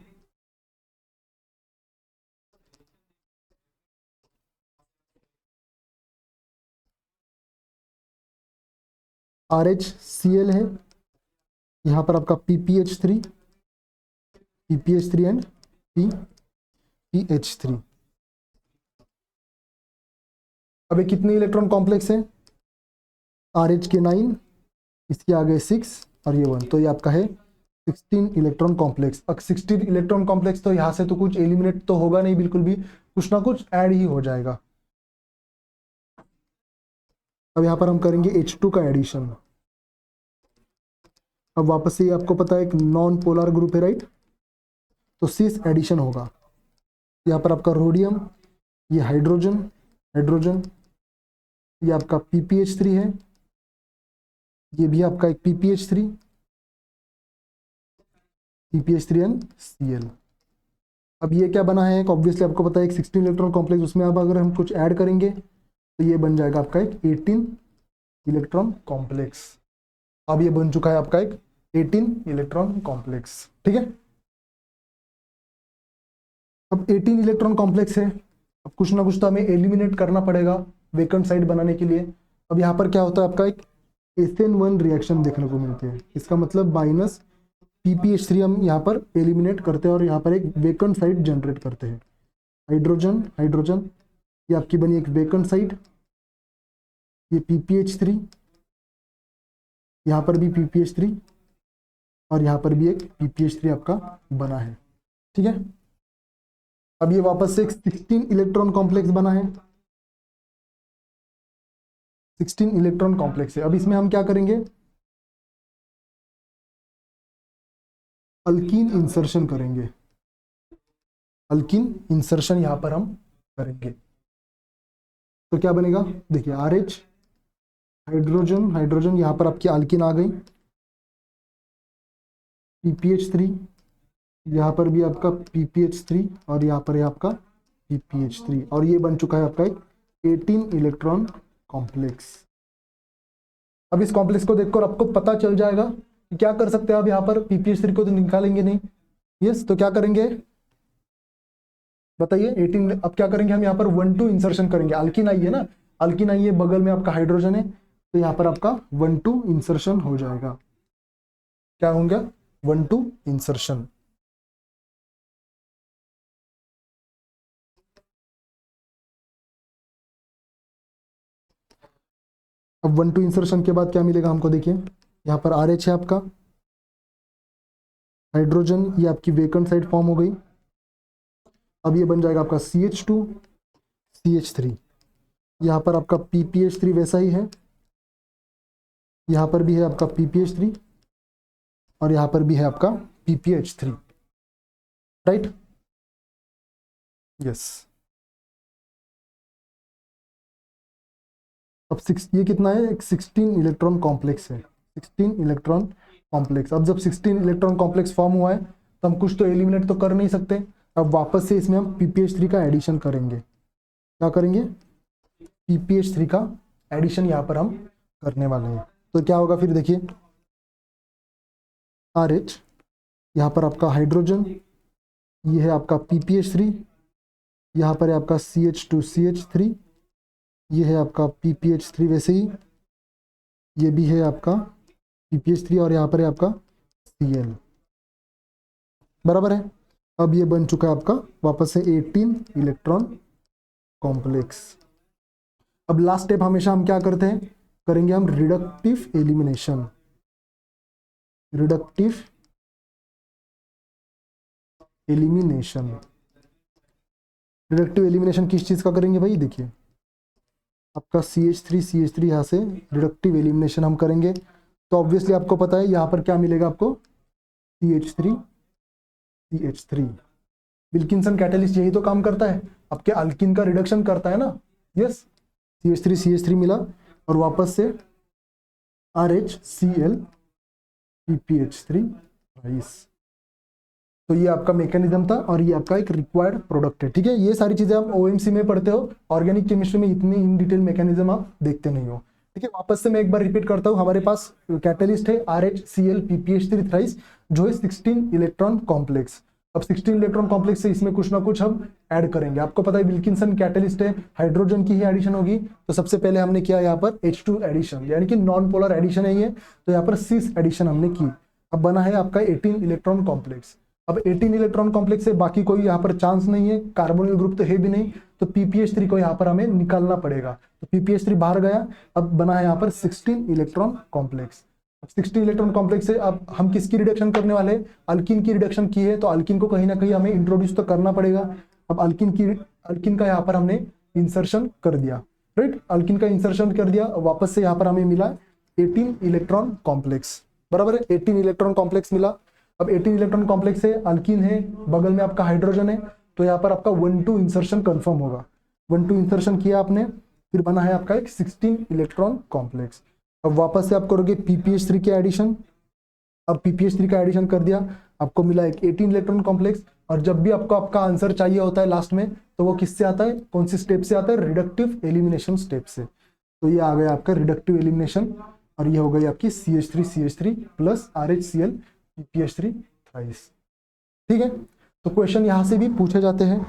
Speaker 1: RHCl है, यहां पर आपका PPH3 एंड PPH3। अब ये कितने इलेक्ट्रॉन कॉम्प्लेक्स है, RH के 9, इसके आगे 6 और ये 1, तो ये आपका है 16 इलेक्ट्रॉन कॉम्प्लेक्स। अब 16 इलेक्ट्रॉन कॉम्प्लेक्स तो यहाँ से तो कुछ एलिमिनेट तो होगा नहीं, बिल्कुल भी कुछ ना कुछ ऐड ही हो जाएगा। अब यहाँ पर हम करेंगे H2 का एडिशन। अब वापस से आपको पता है एक नॉन पोलर ग्रुप है, राइट, तो सिस एडिशन होगा। यहाँ पर आपका रोडियम, ये हाइड्रोजन, ये आपका PPH3 है, ये भी आपका एक PPH3 एंड Cl। अब ये क्या बना है, एक ऑब्वियसली आपको पता है एक 16 इलेक्ट्रॉन कॉम्प्लेक्स, उसमें अब अगर हम कुछ ऐड करेंगे तो ये बन जाएगा आपका एक 18 इलेक्ट्रॉन कॉम्प्लेक्स। अब ये बन चुका है आपका एक 18 इलेक्ट्रॉन कॉम्प्लेक्स, ठीक है। अब 18 इलेक्ट्रॉन कॉम्प्लेक्स है, अब कुछ ना कुछ तो हमें एलिमिनेट करना पड़ेगा वेकेंट साइड बनाने के लिए। अब यहाँ पर क्या होता है, आपका एक SN1 रिएक्शन देखने को मिलती है, इसका मतलब माइनस PPH3 हम यहाँ पर एलिमिनेट करते हैं और यहाँ पर एक वेकेंट साइड जनरेट करते हैं। हाइड्रोजन ये आपकी बनी एक वेकेंट साइड, ये PPH3, यहाँ पर भी PPH3 और यहाँ पर भी एक PPH3 आपका बना है, ठीक है। अब ये वापस से एक 16 इलेक्ट्रॉन कॉम्प्लेक्स बना है, 16 इलेक्ट्रॉन कॉम्प्लेक्स है। अब इसमें हम क्या करेंगे, अल्कीन इंसर्शन करेंगे, अल्कीन इंसर्शन यहां पर हम करेंगे। तो क्या बनेगा, देखिए RH हाइड्रोजन यहां पर आपकी अल्कीन आ गई, PPH3 यहाँ पर भी आपका PPH3 और यहाँ पर है आपका PPH3 और ये बन चुका है आपका एक 18 इलेक्ट्रॉन कॉम्प्लेक्स। अब इस कॉम्प्लेक्स को देखकर आपको पता चल जाएगा कि क्या कर सकते हैं। अब यहाँ पर PPH3 को तो निकालेंगे नहीं, यस, तो क्या करेंगे बताइए, 18। अब क्या करेंगे हम यहाँ पर 1-2 इंसर्शन करेंगे, अल्कीन आई है ना, अल्कीन आई है, बगल में आपका हाइड्रोजन है, तो यहाँ पर आपका 1-2 इंसर्शन हो जाएगा। क्या होंगे, 1-2 इंसर्शन। अब 1-2 इंसर्शन के बाद क्या मिलेगा हमको, देखिए यहाँ पर RH है आपका, हाइड्रोजन ये आपकी वेकेंट साइड फॉर्म हो गई। अब ये बन जाएगा आपका CH2 CH3, यहाँ पर आपका PPH3 वैसा ही है, यहाँ पर भी है आपका PPH3 और यहाँ पर भी है आपका PPH3, राइट, यस। अब ये कितना है, एक 16 इलेक्ट्रॉन कॉम्प्लेक्स है, 16 इलेक्ट्रॉन कॉम्प्लेक्स। अब जब 16 इलेक्ट्रॉन कॉम्प्लेक्स फॉर्म हुआ है तो हम कुछ तो एलिमिनेट तो कर नहीं सकते। अब वापस से इसमें हम PPH3 का एडिशन करेंगे। क्या करेंगे, PPH3 का एडिशन यहाँ पर हम करने वाले हैं। तो क्या होगा फिर, देखिए RH यहाँ पर आपका हाइड्रोजन, ये है आपका PPH3, यहाँ पर है आपका CH2 CH3 ये है आपका PPH3, वैसे ही ये भी है आपका PPH3 और यहाँ पर है आपका Cl, बराबर है। अब ये बन चुका है आपका वापस से 18 इलेक्ट्रॉन कॉम्प्लेक्स। अब लास्ट स्टेप हमेशा हम क्या करते हैं, करेंगे हम reductive elimination. Reductive elimination, reductive elimination किस चीज का करेंगे भाई, देखिए आपका CH3 यहाँ से रिडक्टिव एलिमिनेशन हम करेंगे, तो ऑब्वियसली आपको पता है यहाँ पर क्या मिलेगा आपको, CH3 विल्किंसन कैटलिस्ट यही तो काम करता है, आपके अल्किन का रिडक्शन करता है ना। यस, CH3 मिला और वापस से RHCl PPH3 राइस। तो ये आपका मैकेनिज्म था और ये आपका एक रिक्वायर्ड प्रोडक्ट है। ठीक है, ये सारी चीजें आप OMC में पढ़ते हो, ऑर्गेनिक केमिस्ट्री में इतनी इन डिटेल मैकेनिज्म आप देखते नहीं हो। ठीक है, वापस से मैं एक बार रिपीट करता हूँ, हमारे पास कैटलिस्ट है RHCl PPH3 थ्राइस, जो है 16 इलेक्ट्रॉन कॉम्प्लेक्स। अब 16 इलेक्ट्रॉन कॉम्प्लेक्स से इसमें कुछ ना कुछ हम ऐड करेंगे। आपको पता है विल्किंसन कैटलिस्ट है, हाइड्रोजन की ही एडिशन होगी, तो सबसे पहले हमने किया यहाँ पर H2 एडिशन, यानी कि नॉन पोलर एडिशन है ये, तो यहाँ पर सिस एडिशन हमने की। अब बना है आपका 18 इलेक्ट्रॉन कॉम्प्लेक्स। अब 18 इलेक्ट्रॉन कॉम्प्लेक्स से बाकी कोई यहाँ पर चांस नहीं है, कार्बोनिल ग्रुप तो है भी नहीं, तो PPH3 को यहाँ पर हमें निकालना पड़ेगा। तो PPH3 बाहर गया, अब बना है यहाँ पर 16 इलेक्ट्रॉन कॉम्प्लेक्स। 16 इलेक्ट्रॉन कॉम्प्लेक्स से अब हम किसकी रिडक्शन करने वाले हैं, अल्किन की रिडक्शन की है, तो अल्किन को कहीं ना कहीं हमें इंट्रोड्यूस तो करना पड़ेगा। अब अल्किन का यहाँ पर हमने इंसर्शन कर दिया, राइट, अल्किन का इंसर्शन कर दिया, वापस से यहाँ पर हमें मिला 18 इलेक्ट्रॉन कॉम्प्लेक्स, बराबर है, 18 इलेक्ट्रॉन कॉम्प्लेक्स मिला। अब 18 इलेक्ट्रॉन कॉम्प्लेक्स है, अल्किन है, बगल में आपका हाइड्रोजन है, तो यहाँ पर आपका 1-2 इंसर्शन कंफर्म होगा। 1-2 इंसर्शन किया आपने, फिर बना है आपका एक 16 इलेक्ट्रॉन कॉम्प्लेक्स। अब वापस से आप करोगे PPH3 के एडिशन। अब PPH3 का एडिशन कर दिया, आपको मिला एक 18 इलेक्ट्रॉन कॉम्प्लेक्स। और जब भी आपको आपका आंसर चाहिए होता है लास्ट में, तो वो किससे आता है, कौन सी स्टेप से आता है, रिडक्टिव एलिमिनेशन स्टेप से। तो ये आ गया आपका रिडक्टिव एलिमिनेशन, और ये हो गई आपकी CH3 plus RHCl PPH3 thrice. ठीक है, तो क्वेश्चन यहां से भी पूछे जाते हैं।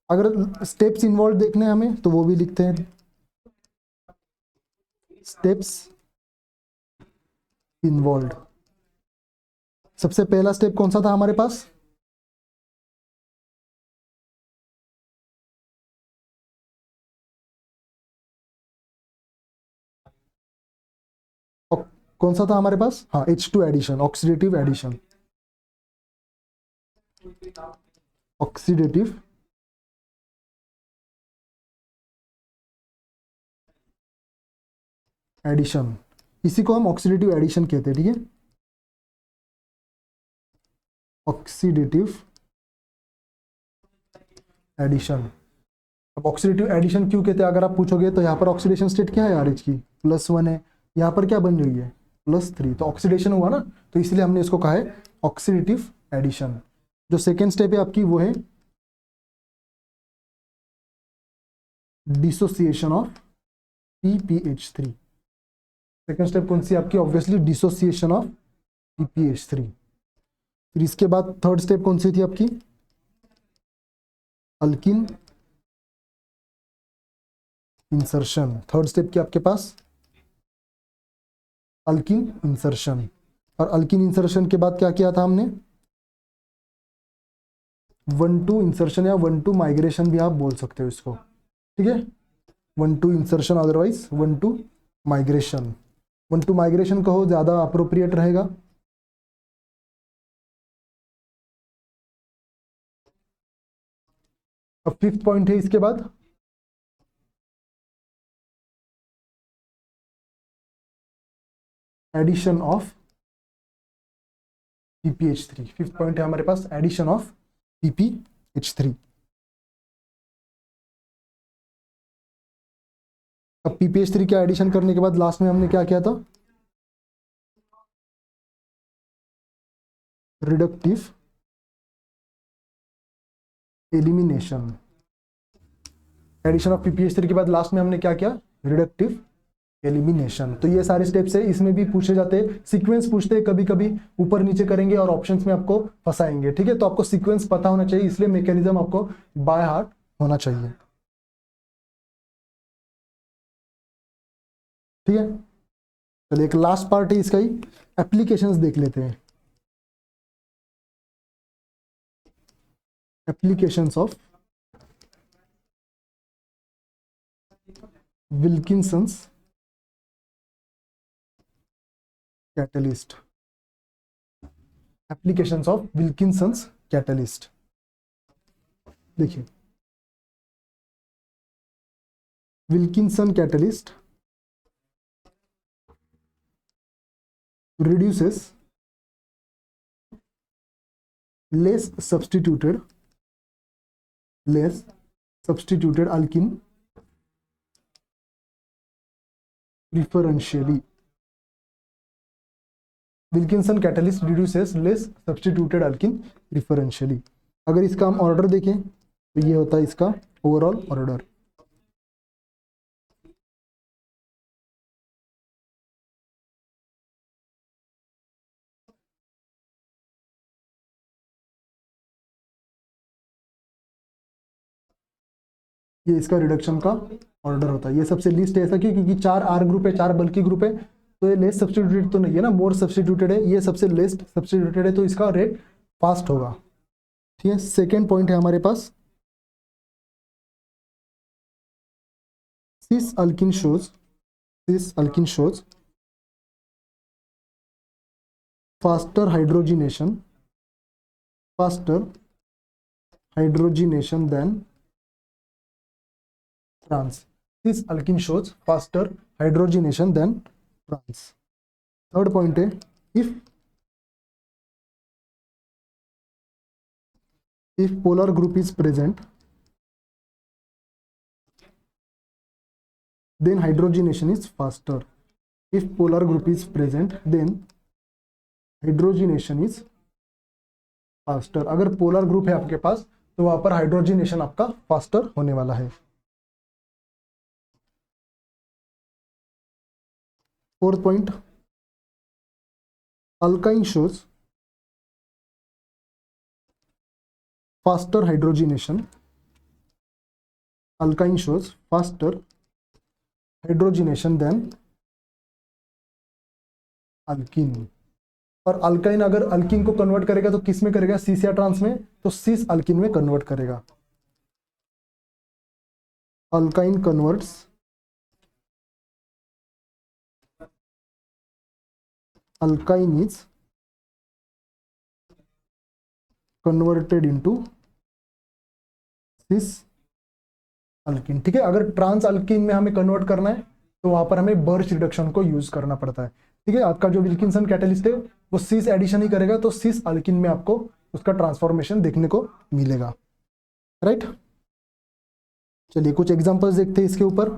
Speaker 1: अगर स्टेप्स इन्वॉल्व देखने हमें, तो वो भी लिखते हैं, स्टेप्स इन्वॉल्व। सबसे पहला स्टेप कौन सा था हमारे पास, कौन सा था हमारे पास, हाँ, H2 addition, oxidative addition, oxidative addition, इसी को हम ऑक्सीडेटिव एडिशन कहते हैं। ठीक है, ऑक्सीडेटिव एडिशन। अब ऑक्सीडेटिव एडिशन क्यों कहते हैं अगर आप पूछोगे, तो यहाँ पर ऑक्सीडेशन स्टेट क्या है, RH की +1 है, यहाँ पर क्या बन रही है +3, तो ऑक्सीडेशन हुआ ना, तो इसलिए हमने इसको कहा है ऑक्सीडेटिव एडिशन। जो सेकेंड स्टेप है आपकी वो है dissociation of PPH3। Second step कौन सी आपकी, ऑब्वियसली डिसोसिएशन ऑफ PPH3। फिर इसके बाद थर्ड स्टेप कौन सी थी आपकी, अल्किन इंसर्शन। थर्ड स्टेप की आपके पास अल्किन इंसर्शन, और अल्किन इंसर्शन के बाद क्या किया था हमने, 1-2 इंसर्शन या 1-2 माइग्रेशन भी आप बोल सकते हो इसको। ठीक है, 1-2 इंसर्शन, अदरवाइज 1-2 माइग्रेशन। 1-2 माइग्रेशन कहो ज्यादा अप्रोप्रिएट रहेगा। अब फिफ्थ पॉइंट है इसके बाद addition of PPH3। Fifth point है हमारे पास एडिशन ऑफ PPH3। अब PPH3 का एडिशन करने के बाद लास्ट में हमने क्या किया था, reductive elimination. Addition of PPH3 के बाद लास्ट में हमने क्या किया, रिडक्टिव एलिमिनेशन। तो ये सारे स्टेप्स है, इसमें भी पूछे जाते हैं, सीक्वेंस पूछते हैं, कभी कभी ऊपर नीचे करेंगे और ऑप्शंस में आपको फंसाएंगे। ठीक है, तो आपको सीक्वेंस पता होना चाहिए, इसलिए मैकेनिज्म आपको बाय हार्ट होना चाहिए। ठीक है, चलिए एक लास्ट पार्ट है इसका ही, एप्लीकेशंस देख लेते हैं। Applications of Wilkinson's catalyst. Applications of Wilkinson's catalyst, देखिए Wilkinson catalyst reduces less substituted alkene preferentially। Wilkinson catalyst reduces less substituted alkene preferentially. अगर इसका हम ऑर्डर देखें तो ये होता है इसका ओवरऑल ऑर्डर। ये इसका रिडक्शन का ऑर्डर होता है। ये सबसे लीस्ट है, ऐसा क्यों? क्योंकि 4 आर ग्रुप है, 4 बल्कि ग्रुप है, तो ये लेस सब्स्टिट्यूटेड तो नहीं है ना, मोर सब्स्टिट्यूटेड है। ये सबसे लेस सब्स्टिट्यूटेड है, तो इसका रेट फास्ट होगा। ठीक है, सेकेंड पॉइंट है हमारे पास cis alkene shows faster hydrogenation than trans। cis alkene shows faster hydrogenation than trans। Third point है if polar group is present then hydrogenation is faster। if polar group is present then hydrogenation is faster। अगर पोलर ग्रुप है आपके पास तो वहां पर हाइड्रोजिनेशन आपका फास्टर होने वाला है। Fourth point, alkyne shows faster hydrogenation. Alkyne shows faster hydrogenation than alkene. और अल्काइन अगर अल्किन को कन्वर्ट करेगा तो किस में करेगा? सिस या ट्रांस में, तो सिस अल्किन में कन्वर्ट करेगा। Alkyne converts alkyne is converted into cis alkene. ठीक है, अगर ट्रांस अल्किन में हमें कन्वर्ट करना है तो वहां पर हमें बर्च रिडक्शन को यूज करना पड़ता है। ठीक है, आपका जो विल्किंसन कैटलिस्ट है वो सिस एडिशन ही करेगा, तो सिस अल्किन में आपको उसका ट्रांसफॉर्मेशन देखने को मिलेगा। राइट, चलिए कुछ एग्जांपल्स देखते हैं इसके ऊपर।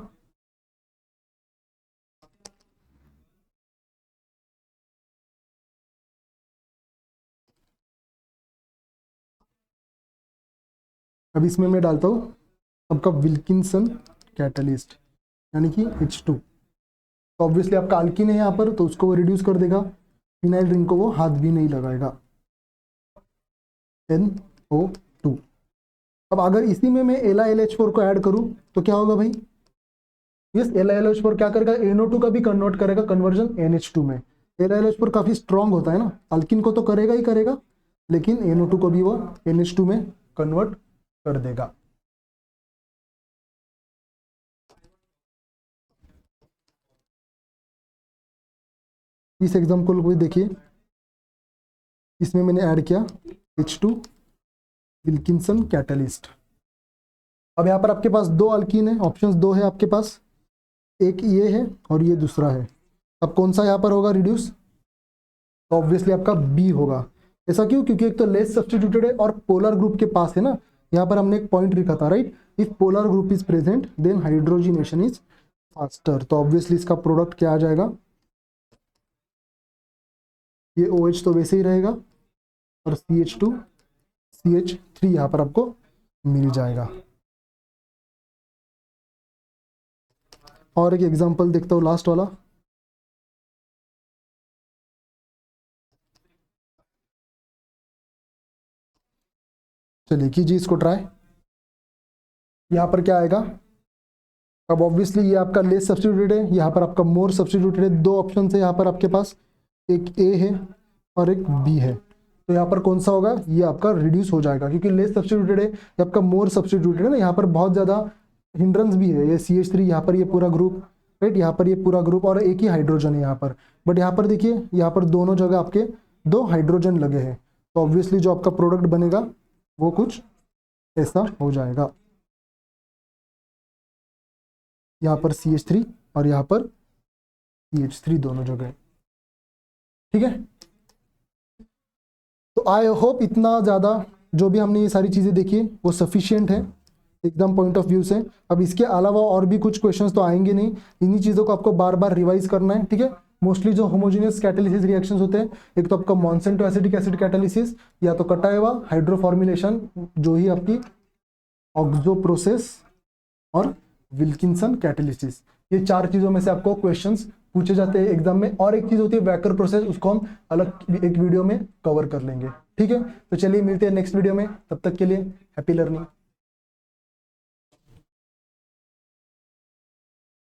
Speaker 1: अब इसमें मैं डालता हूं आपका विल्किंसन कैटलिस्ट यानी कि H2। तो ऑब्वियसली आपका अल्किन है यहाँ पर, तो उसको वो रिड्यूस कर देगा। फिनाइल रिंग को वो हाथ भी नहीं लगाएगा, NO2। अब अगर इसी में मैं LiLH4 को ऐड करूं तो क्या होगा भाई? यस, LiLH4 क्या करेगा? NO2 का भी कन्वर्ट करेगा, कन्वर्जन NH2 में। LiLH4 काफी स्ट्रांग होता है ना, अल्किन को तो करेगा ही करेगा, लेकिन NO2 को भी वो NH2 में कन्वर्ट कर देगा। इस एग्जाम्पल को देखिए, इसमें मैंने ऐड किया H2 विल्किंसन कैटलिस्ट। अब यहाँ पर आपके पास दो अल्कीन है, ऑप्शंस दो है आपके पास, एक ये है और ये दूसरा है। अब कौन सा यहाँ पर होगा रिड्यूस? तो ऑब्वियसली आपका बी होगा। ऐसा क्यों? क्योंकि एक तो लेस सब्स्टिट्यूटेड है और पोलर ग्रुप के पास है ना। यहाँ पर हमने एक पॉइंट लिखा था, right, if polar group is present then hydrogenation is faster. तो ऑब्वियसली इसका प्रोडक्ट क्या आ जाएगा? ये OH तो वैसे ही रहेगा और CH2 CH3 यहाँ पर आपको मिल जाएगा। और एक एग्जांपल देखता हूँ लास्ट वाला। चलिए कीजिए इसको ट्राई। यहाँ पर क्या आएगा? अब ऑब्वियसली ये आपका लेस सब्स्टिट्यूटेड है, यहाँ पर आपका मोर सब्स्टिट्यूटेड है। दो ऑप्शन है यहाँ पर आपके पास, एक ए है और एक बी है। तो यहाँ पर कौन सा होगा, ये आपका रिड्यूस हो जाएगा क्योंकि लेस सब्स्टिट्यूटेड है, ये आपका मोर सब्स्टिट्यूटेड है ना। यहाँ पर बहुत ज़्यादा हिंड्रेंस भी है, ये CH3 यहाँ पर ये पूरा ग्रुप, राइट, यहाँ पर ये पूरा ग्रुप और एक ही हाइड्रोजन है यहाँ पर। बट यहाँ पर देखिए, यहाँ पर दोनों जगह आपके दो हाइड्रोजन लगे हैं, तो ऑब्वियसली जो आपका प्रोडक्ट बनेगा वो कुछ ऐसा हो जाएगा। यहाँ पर CH3 और यहाँ पर CH3 दोनों जगह, ठीक है। तो आई होप इतना ज़्यादा जो भी हमने ये सारी चीज़ें देखी वो सफिशिएंट है एकदम पॉइंट ऑफ व्यू से। अब इसके अलावा और भी कुछ क्वेश्चंस तो आएंगे नहीं, इन्हीं चीज़ों को आपको बार बार रिवाइज करना है, ठीक है। मोस्टली जो होमोजेनियस कैटालिसिस रिएक्शंस होते हैं, एक तो आपका मॉन्सेंटो एसिटिक एसिड कैटालिसिस, या तो कटाएवा हाइड्रोफॉर्मुलेशन जो ही आपकी ऑक्सो प्रोसेस, और विल्किंसन कैटालिसिस। ये चार चीज़ों में से आपको क्वेश्चंस पूछे जाते हैं एग्जाम में। और एक चीज़ होती है वैकर प्रोसेस, उसको हम अलग एक वीडियो में कवर कर लेंगे, ठीक है। तो चलिए मिलते हैं नेक्स्ट वीडियो में, तब तक के लिए हैप्पी लर्निंग।